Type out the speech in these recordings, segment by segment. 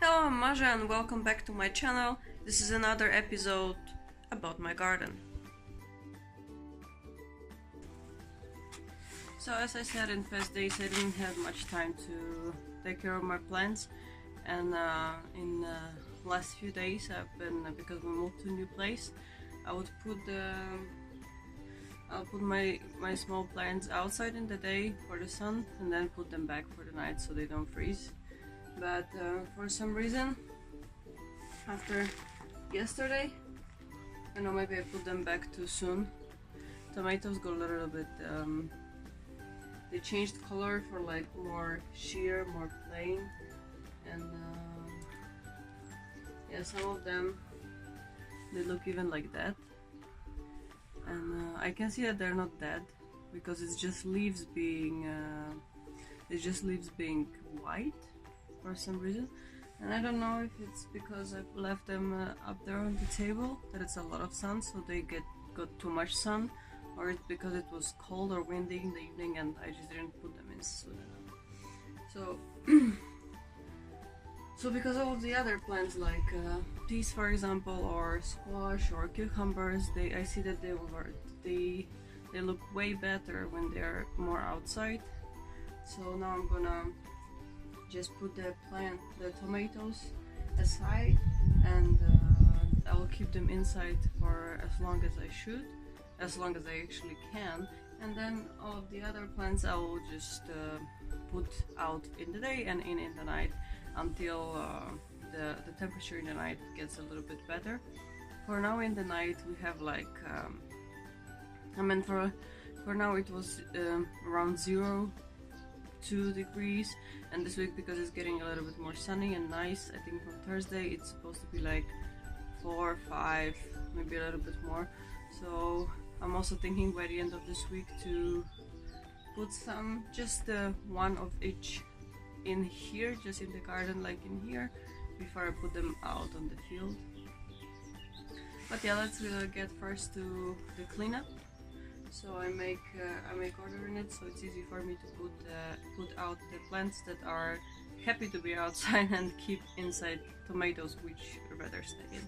Hello, I'm Marza and welcome back to my channel. This is another episode about my garden. So as I said in past days, I didn't have much time to take care of my plants, and in last few days I've been, because we moved to a new place, I'll put my small plants outside in the day for the sun and then put them back for the night so they don't freeze. But for some reason, after yesterday, I know maybe I put them back too soon. Tomatoes got a little bit, they changed color for like more sheer, more plain, and yeah, some of them, they look even like that. And I can see that they're not dead because it's just leaves being white for some reason. And I don't know if it's because I've left them up there on the table, that it's a lot of sun, so they got too much sun, or it's because it was cold or windy in the evening and I just didn't put them in soon enough. So because all of the other plants like peas, for example, or squash or cucumbers, I see that they look way better when they're more outside. So now I'm gonna just put the tomatoes aside, and I will keep them inside for as long as I actually can, and then all of the other plants I will just put out in the day and in the night until the temperature in the night gets a little bit better. For now in the night we have like for now it was around 0-2 degrees, and this week, because it's getting a little bit more sunny and nice, I think from Thursday it's supposed to be like 4 or 5, maybe a little bit more. So I'm also thinking by the end of this week to put some, just one of each in here, just in the garden, like in here, before I put them out on the field. But yeah, let's get first to the cleanup. So I make order in it, so it's easy for me to put out the plants that are happy to be outside and keep inside tomatoes, which rather stay in.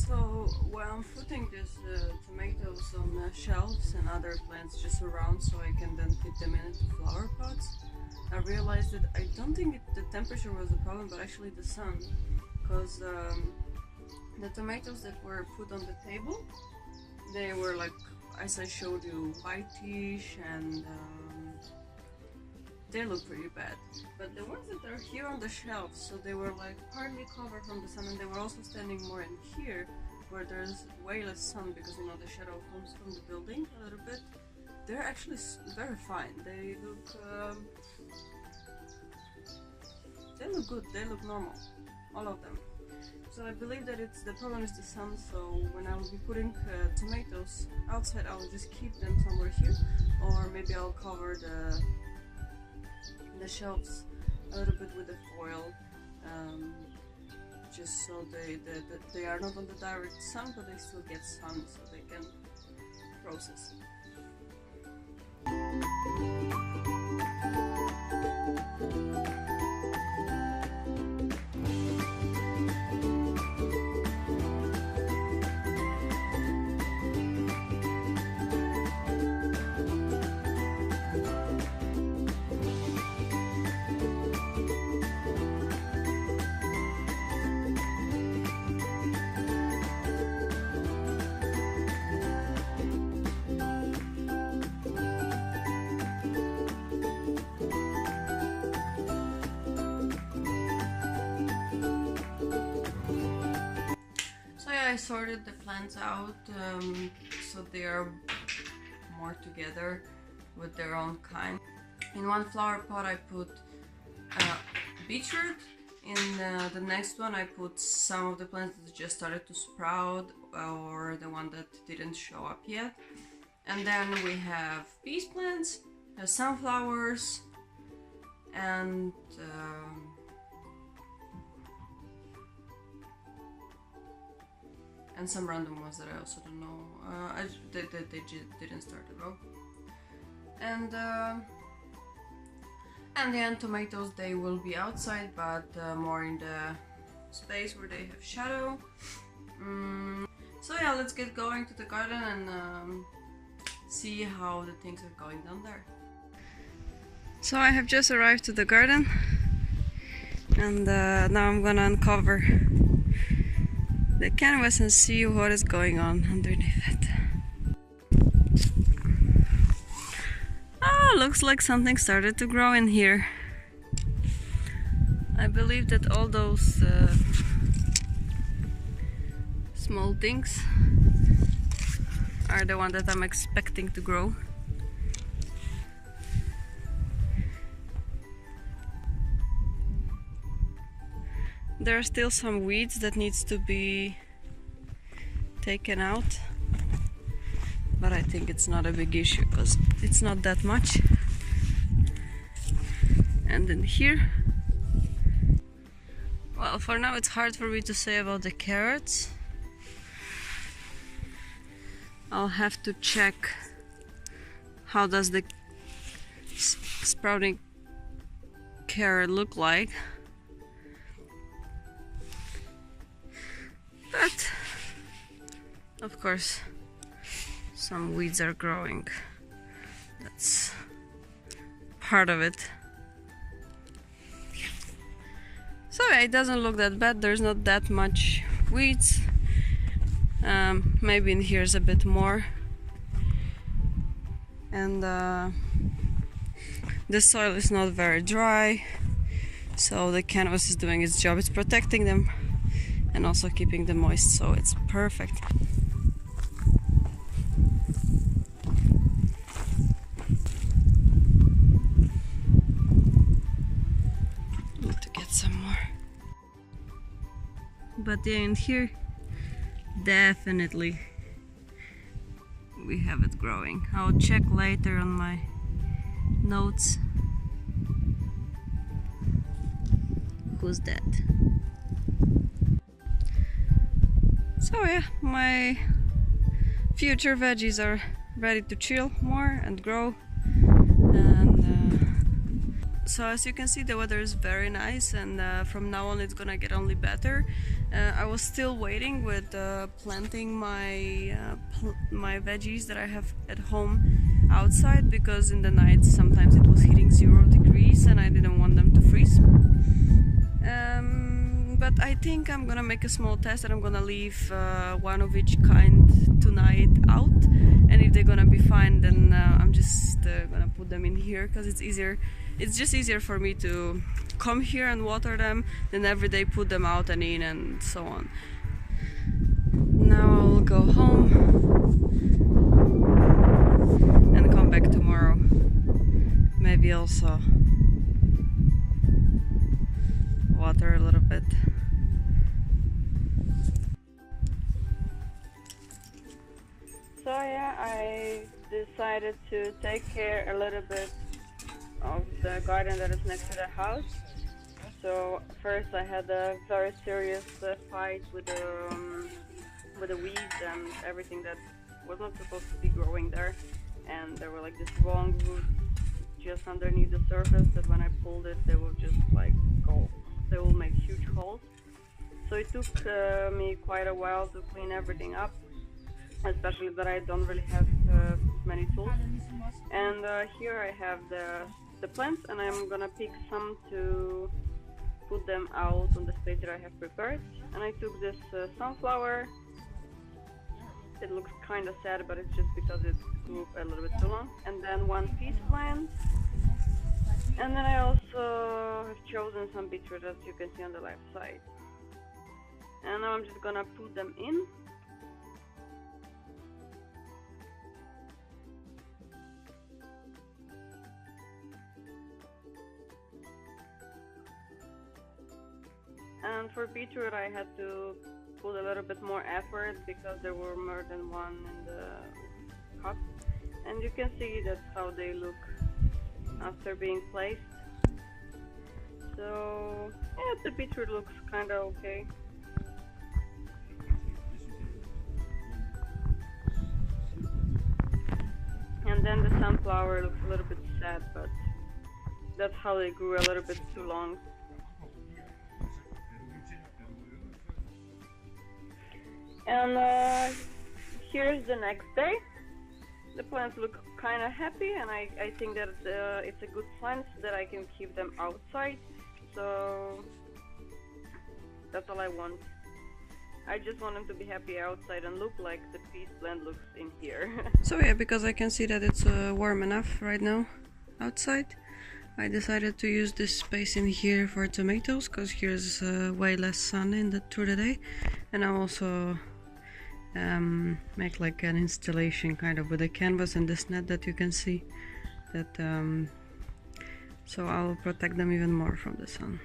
So while I'm putting these tomatoes on shelves and other plants just around so I can then fit them into flower pots, I realized that I don't think the temperature was the problem, but actually the sun, because the tomatoes that were put on the table, they were like, as I showed you, whitish, and they look pretty bad. But the ones that are here on the shelves, so they were like partly covered from the sun, and they were also standing more in here where there's way less sun, because you know the shadow comes from the building a little bit. They're actually very fine. They look good. They look normal, all of them. So I believe that the problem is the sun. So when I will be putting tomatoes outside, I will just keep them somewhere here, or maybe I'll cover the shelves a little bit with the foil, just so they are not on the direct sun, but they still get sun, so they can process. I sorted the plants out so they are more together with their own kind. In one flower pot I put beetroot. In the next one I put some of the plants that just started to sprout or the one that didn't show up yet. And then we have peas plants, sunflowers, and some random ones that I also don't know. They didn't start to grow. And then tomatoes, they will be outside, but more in the space where they have shadow. So yeah, let's get going to the garden and see how the things are going down there. So I have just arrived to the garden, and now I'm gonna uncover the canvas and see what is going on underneath it. Oh, looks like something started to grow in here. I believe that all those small things are the one that I'm expecting to grow. There are still some weeds that needs to be taken out, but I think it's not a big issue because it's not that much. And in here, well, for now it's hard for me to say about the carrots. I'll have to check how does the sprouting carrot look like. But of course some weeds are growing. That's part of it. So yeah, it doesn't look that bad. There's not that much weeds. Maybe in here is a bit more. And the soil is not very dry, so the canvas is doing its job. It's protecting them and also keeping them moist, so it's perfect. Need to get some more. But yeah, in here, definitely we have it growing. I'll check later on my notes. Who's that? So yeah, my future veggies are ready to chill more and grow. And so as you can see, the weather is very nice, and from now on it's gonna get only better. I was still waiting with planting my veggies that I have at home outside, because in the night sometimes it was hitting 0 degrees and I didn't want them to freeze. But I think I'm gonna make a small test, and I'm gonna leave one of each kind tonight out, and if they're gonna be fine, then I'm just gonna put them in here, because it's easier. It's just easier for me to come here and water them than every day put them out and in and so on. Now I'll go home and come back tomorrow. Maybe also water a little bit. So yeah, I decided to take care a little bit of the garden that is next to the house. So first I had a very serious fight with the weeds and everything that was not supposed to be growing there, and there were like this long roots just underneath the surface that when I pulled it, they will just like go, they will make huge holes. So it took me quite a while to clean everything up, especially that I don't really have many tools. And here I have the plants, and I'm gonna pick some to put them out on the space that I have prepared. And I took this sunflower. It looks kind of sad, but it's just because it grew a little bit too long. And then one peas plant. And then I also have chosen some beetroot, as you can see on the left side. And now I'm just gonna put them in. And for beetroot I had to put a little bit more effort because there were more than one in the cup. And you can see that's how they look after being placed. So yeah, the beetroot looks kinda okay. And then the sunflower looks a little bit sad, but that's how they grew, a little bit too long. And here's the next day. The plants look kind of happy, and I think that it's a good sign so that I can keep them outside. So that's all I want. I just want them to be happy outside and look like the peas plant looks in here. So yeah, because I can see that it's warm enough right now outside, I decided to use this space in here for tomatoes, because here's way less sun through the day. And I also make like an installation kind of with a canvas and this net that you can see, that so I'll protect them even more from the sun.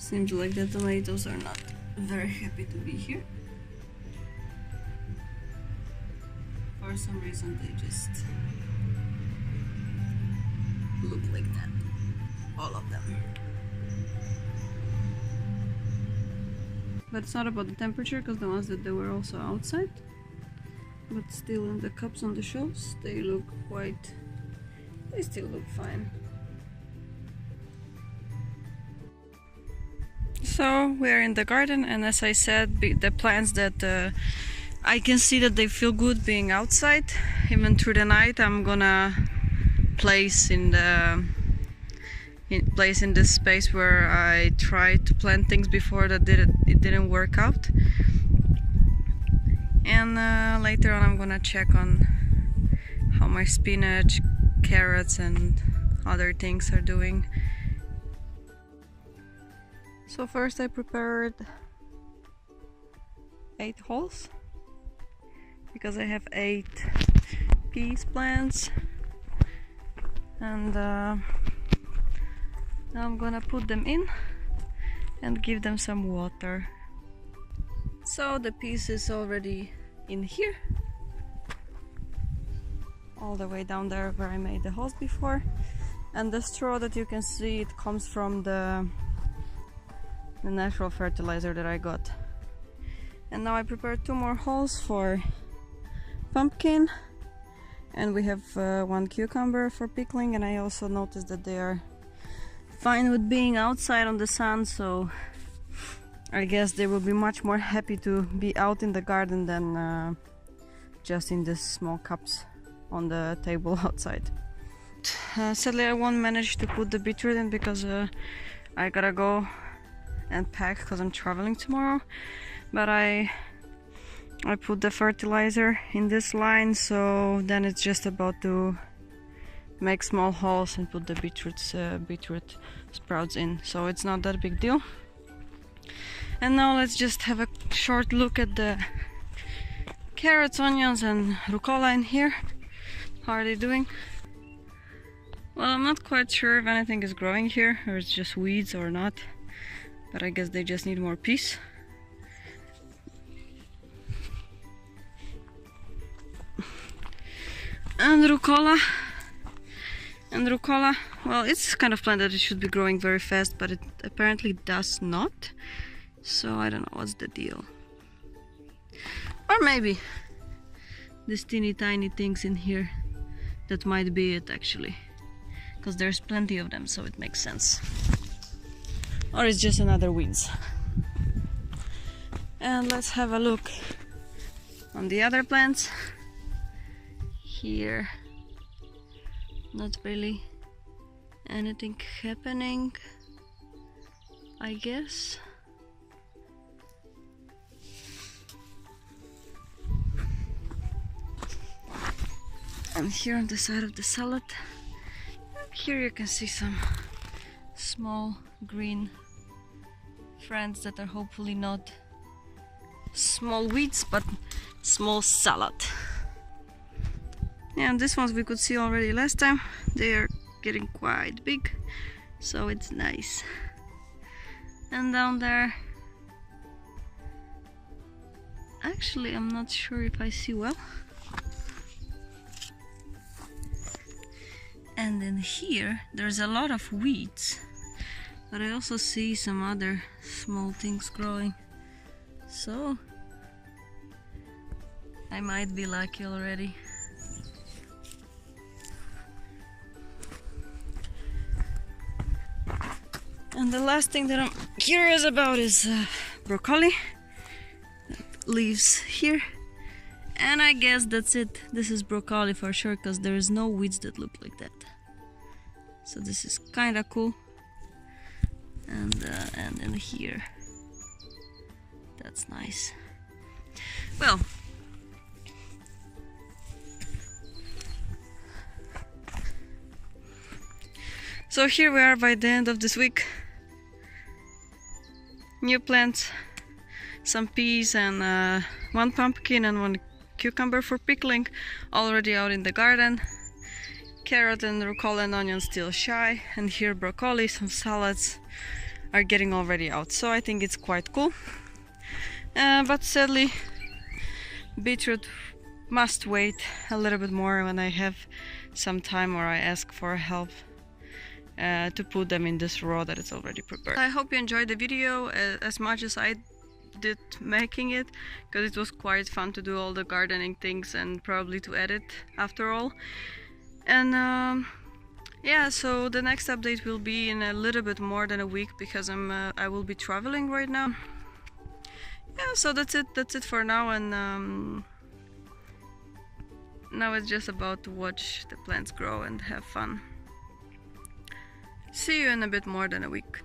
Seems like the tomatoes are not very happy to be here. For some reason they just look like that, all of them. But it's not about the temperature, because the ones that they were also outside, but still in the cups on the shelves they look quite, they still look fine. So we're in the garden, and as I said, the plants that I can see that they feel good being outside even through the night, I'm gonna place in this space where I tried to plant things before that it didn't work out. And later on I'm gonna check on how my spinach, carrots and other things are doing. So first I prepared 8 holes, because I have 8 peas plants, and now I'm gonna put them in and give them some water. So the peas is already in here, all the way down there where I made the holes before, and the straw that you can see, it comes from the natural fertilizer that I got. And now I prepared 2 more holes for pumpkin, and we have 1 cucumber for pickling, and I also noticed that they are fine with being outside on the sun, so I guess they will be much more happy to be out in the garden than just in these small cups on the table outside. Sadly I won't manage to put the beetroot in, because I gotta go and pack because I'm traveling tomorrow, but I put the fertilizer in this line, so then it's just about to make small holes and put the beetroot sprouts in, so it's not that big deal. And now let's just have a short look at the carrots, onions and rucola in here. How are they doing? Well, I'm not quite sure if anything is growing here or it's just weeds or not, but I guess they just need more peace. And rucola. And rucola, well, it's kind of plant that it should be growing very fast, but it apparently does not. So I don't know what's the deal. Or maybe these teeny tiny things in here, that might be it actually. Because there's plenty of them, so it makes sense. Or it's just another weeds. And let's have a look on the other plants. Here, not really anything happening, I guess. And here on the side of the salad, here you can see some small green friends that are hopefully not small weeds, but small salad. Yeah, and these ones we could see already last time. They are getting quite big, so it's nice. And down there, actually I'm not sure if I see well. And then here there's a lot of weeds, but I also see some other small things growing, so I might be lucky already. And the last thing that I'm curious about is broccoli that leaves here, and I guess that's it. This is broccoli for sure, because there is no weeds that look like that. So this is kind of cool. And then here, that's nice. Well, so here we are by the end of this week. New plants, some peas and one pumpkin and one cucumber for pickling already out in the garden. Carrot and rucola and onion still shy, and here broccoli, some salads are getting already out, so I think it's quite cool. But sadly, beetroot must wait a little bit more when I have some time, or I ask for help to put them in this row that is already prepared. I hope you enjoyed the video as much as I did making it, because it was quite fun to do all the gardening things and probably to edit after all. And yeah, so the next update will be in a little bit more than a week, because I will be traveling right now. Yeah, so that's it for now, and now it's just about to watch the plants grow and have fun. See you in a bit more than a week.